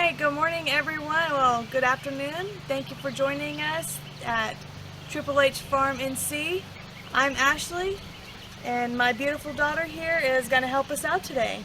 Alright, good morning everyone. Well, good afternoon. Thank you for joining us at Triple H Farm NC. I'm Ashley, and my beautiful daughter here is going to help us out today.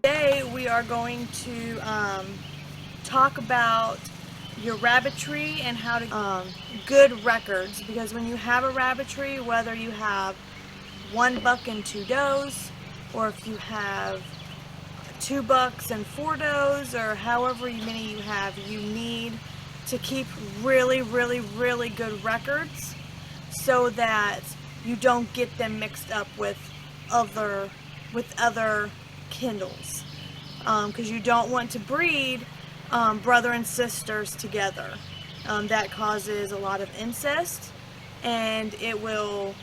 Today we are going to talk about your rabbitry and how to good records, because when you have a rabbitry, whether you have 1 buck and 2 does, or if you have 2 bucks and 4 does, or however many you have, you need to keep really good records so that you don't get them mixed up with other kindles, because you don't want to breed brother and sisters together. That causes a lot of incest, and it will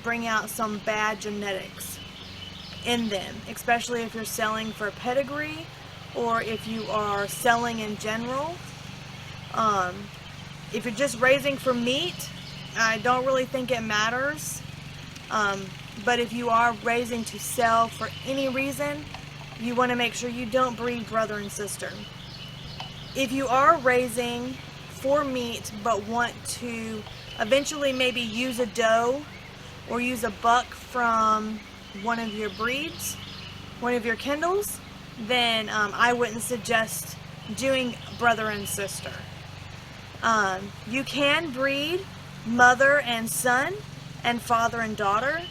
bring out some bad genetics in them, especially if you're selling for pedigree or if you are selling in general. If you're just raising for meat, I don't really think it matters, but if you are raising to sell for any reason, you want to make sure you don't breed brother and sister. If you are raising for meat but want to eventually maybe use a doe or use a buck from one of your breeds, one of your kindles, then I wouldn't suggest doing brother and sister. You can breed mother and son and father and daughter,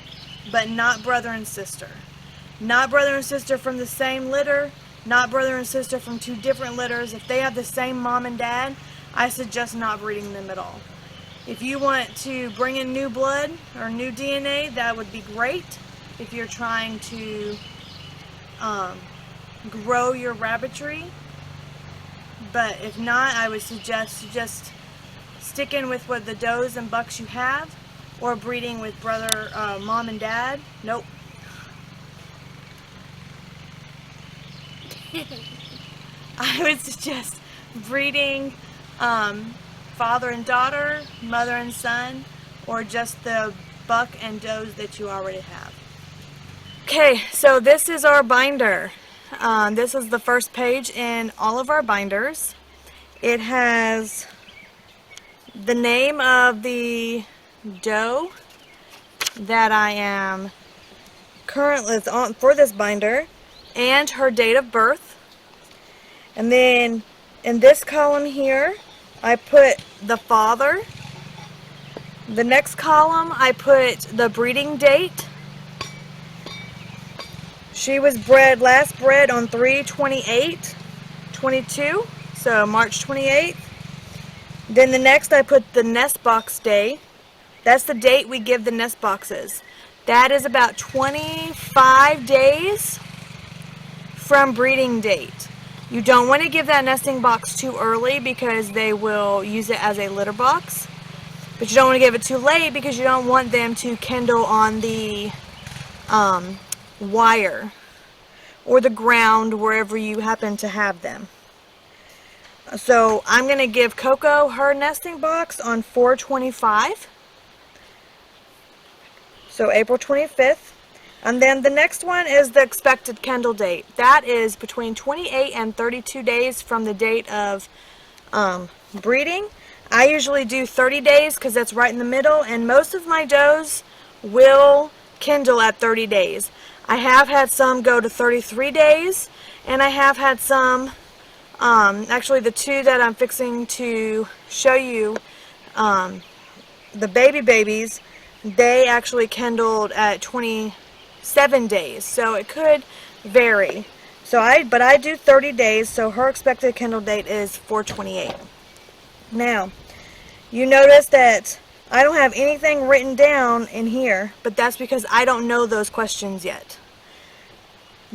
but not brother and sister. Not brother and sister from the same litter, not brother and sister from 2 different litters. If they have the same mom and dad, I suggest not breeding them at all. If you want to bring in new blood or new DNA, that would be great if you're trying to grow your rabbitry. But if not, I would suggest just sticking with what the does and bucks you have, or breeding with brother, mom and dad. Nope. I would suggest breeding father and daughter, mother and son, or just the buck and does that you already have. Okay, so this is our binder. This is the first page in all of our binders. It has the name of the doe that I am currently on for this binder, and her date of birth. And then in this column here, I put the father. The next column, I put the breeding date. She was last bred on 3/28/22, so March 28th. Then the next, I put the nest box day. That's the date we give the nest boxes. That is about 25 days from breeding date. You don't want to give that nesting box too early because they will use it as a litter box. But you don't want to give it too late because you don't want them to kindle on the wire or the ground wherever you happen to have them. So I'm going to give Coco her nesting box on 4/25. So April 25th. And then the next one is the expected kindle date. That is between 28 and 32 days from the date of breeding. I usually do 30 days because that's right in the middle, and most of my does will kindle at 30 days. I have had some go to 33 days, and I have had some, actually the 2 that I'm fixing to show you, the babies, they actually kindled at 27 days, so it could vary. But I do 30 days, so her expected kindle date is 4/28. Now, you notice that I don't have anything written down in here, but that's because I don't know those questions yet.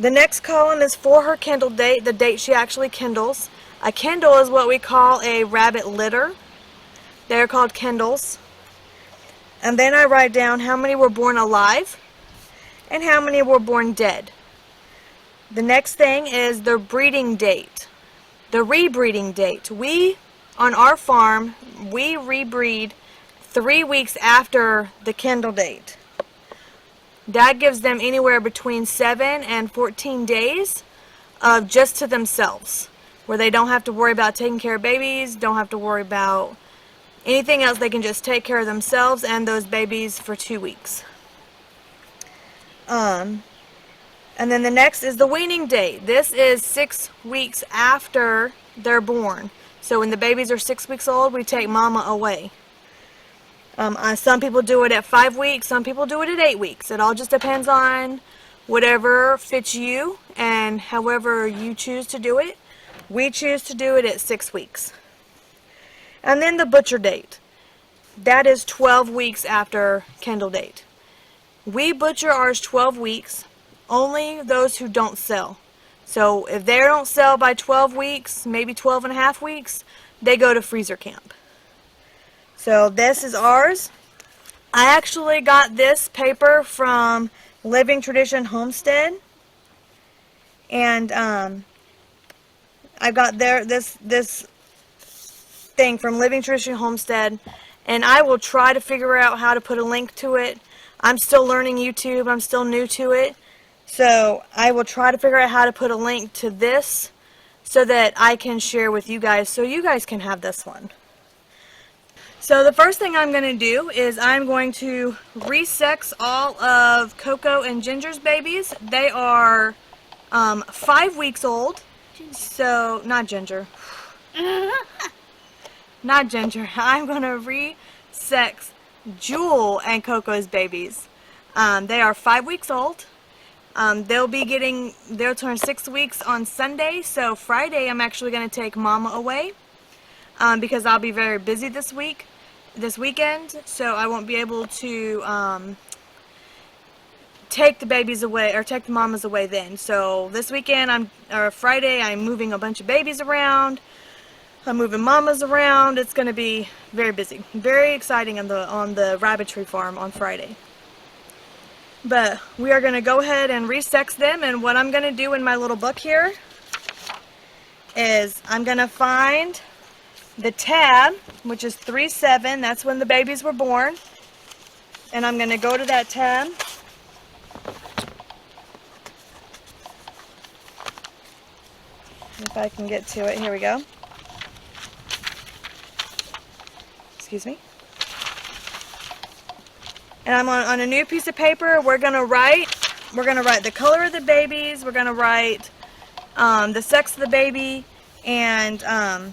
The next column is for her kindle date, the date she actually kindles. A kindle is what we call a rabbit litter. They're called kindles. And then I write down how many were born alive and how many were born dead. The next thing is the breeding date, the rebreeding date. We, on our farm, we rebreed 3 weeks after the kindle date. That gives them anywhere between 7 and 14 days of just to themselves, where they don't have to worry about taking care of babies, don't have to worry about anything else. They can just take care of themselves and those babies for 2 weeks. And then the next is the weaning date. This is 6 weeks after they're born. So when the babies are 6 weeks old, we take mama away. Some people do it at 5 weeks, some people do it at 8 weeks. It all just depends on whatever fits you and however you choose to do it. We choose to do it at 6 weeks. And then the butcher date. That is 12 weeks after kindle date. We butcher ours 12 weeks, only those who don't sell. So if they don't sell by 12 weeks, maybe 12 and a half weeks, they go to freezer camp. So this is ours. I actually got this paper from Living Tradition Homestead. And I got this thing from Living Tradition Homestead, and I will try to figure out how to put a link to it. I'm still learning YouTube. I'm still new to it. So I will try to figure out how to put a link to this so that I can share with you guys so you guys can have this one. So the first thing I'm going to do is I'm going to resex all of Coco and Ginger's babies. They are 5 weeks old. So, not Ginger. Not Ginger. I'm going to resex Jewel and Coco's babies. They are 5 weeks old. They'll turn 6 weeks on Sunday. So Friday I'm actually going to take Mama away because I'll be very busy this weekend. So I won't be able to take the babies away or take the mamas away then. So this weekend Friday I'm moving a bunch of babies around. I'm moving mamas around. It's going to be very busy. Very exciting on the rabbitry farm on Friday. But we are going to go ahead and resex them, and what I'm going to do in my little book here is I'm going to find the tab, which is 3/7. That's when the babies were born. And I'm going to go to that tab. If I can get to it. Here we go. Excuse me. And I'm on a new piece of paper. We're gonna write the color of the babies. We're gonna write the sex of the baby, and I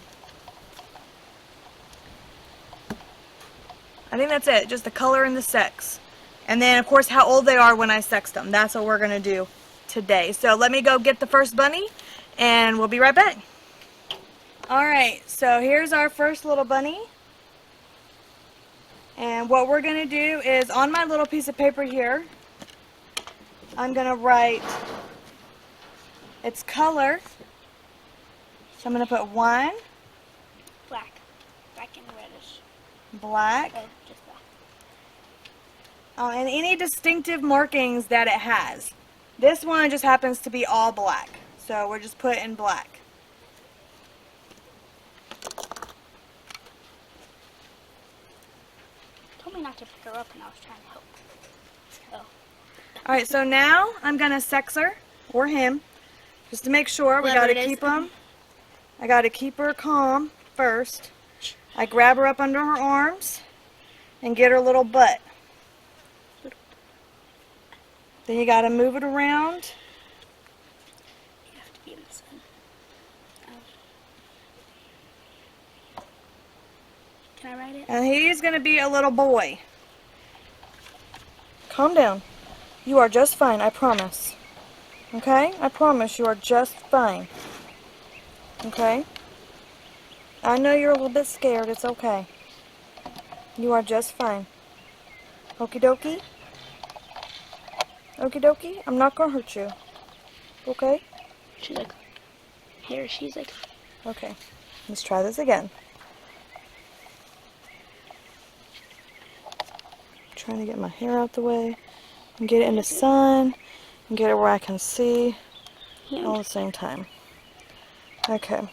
think that's it. Just the color and the sex, and then of course how old they are when I sex them. That's what we're gonna do today. So let me go get the first bunny, and we'll be right back. All right. So here's our first little bunny. And what we're going to do is on my little piece of paper here, I'm going to write its color. So I'm going to put 1. Black. Black and reddish. Black. Oh, just black. Oh, and any distinctive markings that it has. This one just happens to be all black. So we're just putting black. Told me not to pick her up and I was trying to help. So. Alright, so now I'm going to sex her, or him, just to make sure. We got to keep him. I got to keep her calm first. I grab her up under her arms and get her little butt. Then you got to move it around. You have to be in the sun. Can I write it? And he's going to be a little boy. Calm down. You are just fine, I promise. Okay? I promise you are just fine. Okay? I know you're a little bit scared. It's okay. You are just fine. Okie dokie? Okie dokie? I'm not going to hurt you. Okay? She's like, here, she's like. Okay, let's try this again. Trying to get my hair out the way and get it in the sun and get it where I can see all at the same time. Okay.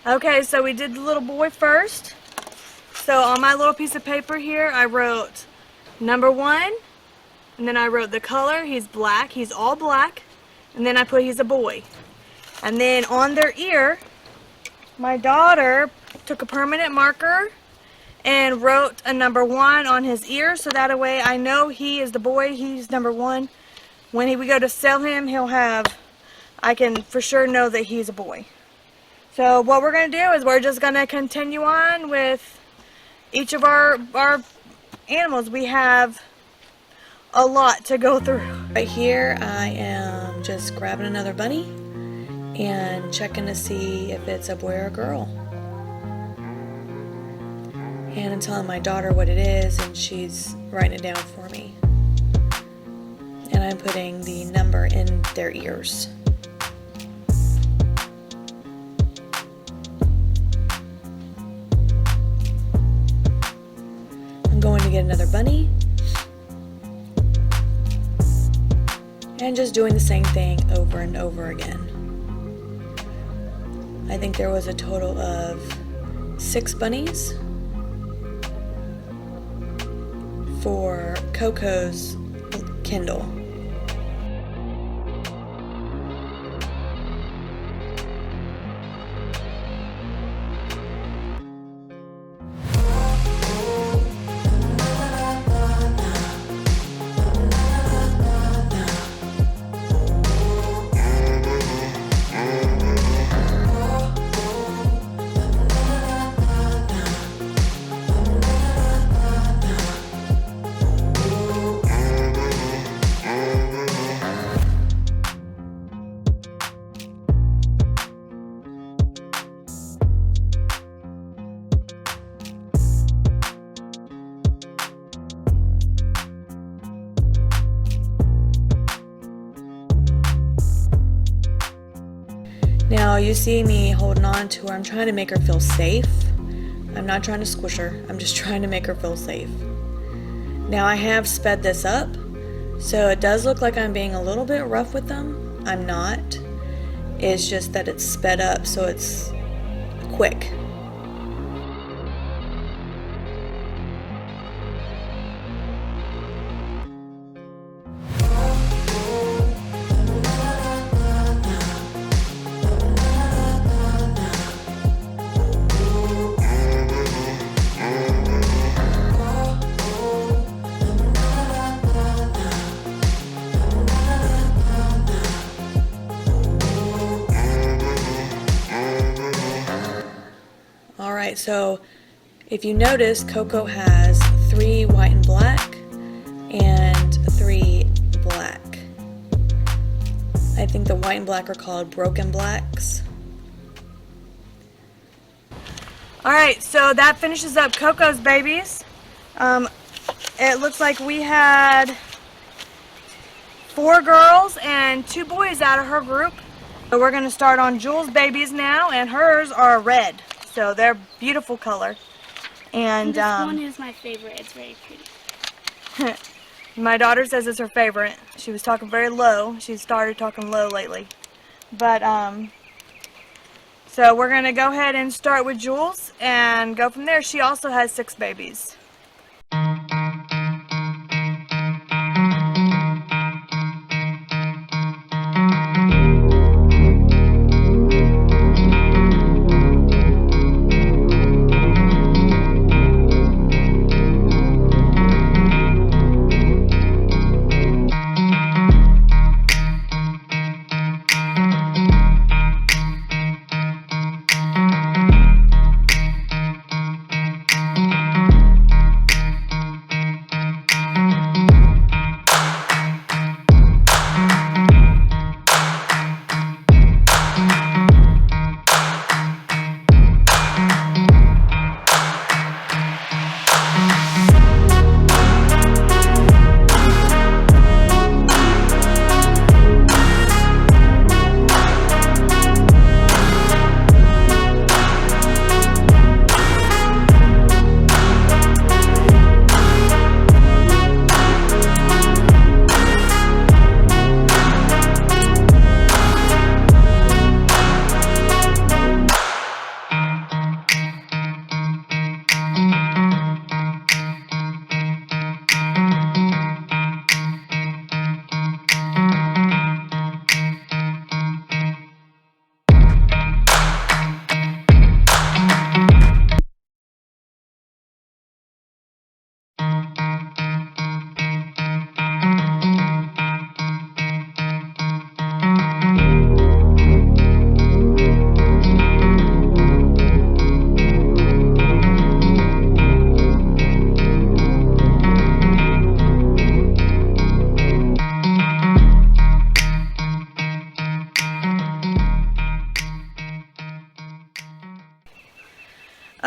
Okay, so we did the little boy first. So on my little piece of paper here, I wrote number 1, and then I wrote the color. He's black. He's all black. And then I put he's a boy. And then on their ear, my daughter took a permanent marker and wrote a number 1 on his ear, so that way I know he is the boy. He's number 1. When we go to sell him, I can for sure know that he's a boy. So what we're going to do is we're just going to continue on with each of our animals. We have a lot to go through. Right here I am just grabbing another bunny and checking to see if it's a boy or a girl. And I'm telling my daughter what it is, and she's writing it down for me. And I'm putting the number in their ears. I'm going to get another bunny and just doing the same thing over and over again. I think there was a total of 6 bunnies for Coco's Kindle. Now you see me holding on to her. I'm trying to make her feel safe. I'm not trying to squish her. I'm just trying to make her feel safe. Now I have sped this up, so it does look like I'm being a little bit rough with them. I'm not. It's just that it's sped up, so it's quick. Alright, so if you notice, Coco has 3 white and black and 3 black. I think the white and black are called broken blacks. Alright, so that finishes up Coco's babies. It looks like we had 4 girls and 2 boys out of her group. So we're going to start on Jules' babies now, and hers are red. So they're beautiful color. And this one is my favorite. It's very pretty. My daughter says it's her favorite. She was talking very low. She's started talking low lately. But so we're going to go ahead and start with Jules and go from there. She also has 6 babies.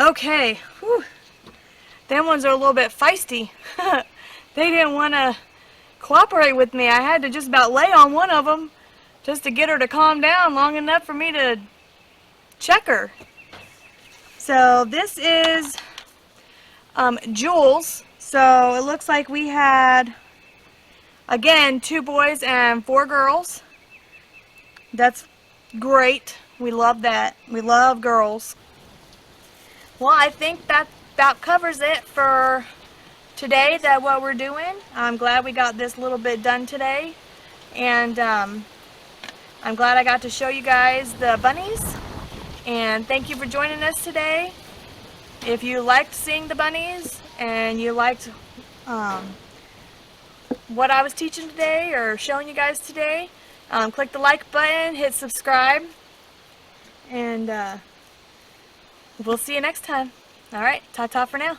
Okay, whew. Them ones are a little bit feisty. They didn't want to cooperate with me. I had to just about lay on one of them just to get her to calm down long enough for me to check her. So this is Jules. So it looks like we had, again, 2 boys and 4 girls. That's great. We love that. We love girls. Well, I think that about covers it for today, that what we're doing. I'm glad we got this little bit done today, and I'm glad I got to show you guys the bunnies, and thank you for joining us today. If you liked seeing the bunnies and you liked what I was teaching today or showing you guys today, click the like button, hit subscribe, and we'll see you next time. Alright, ta-ta for now.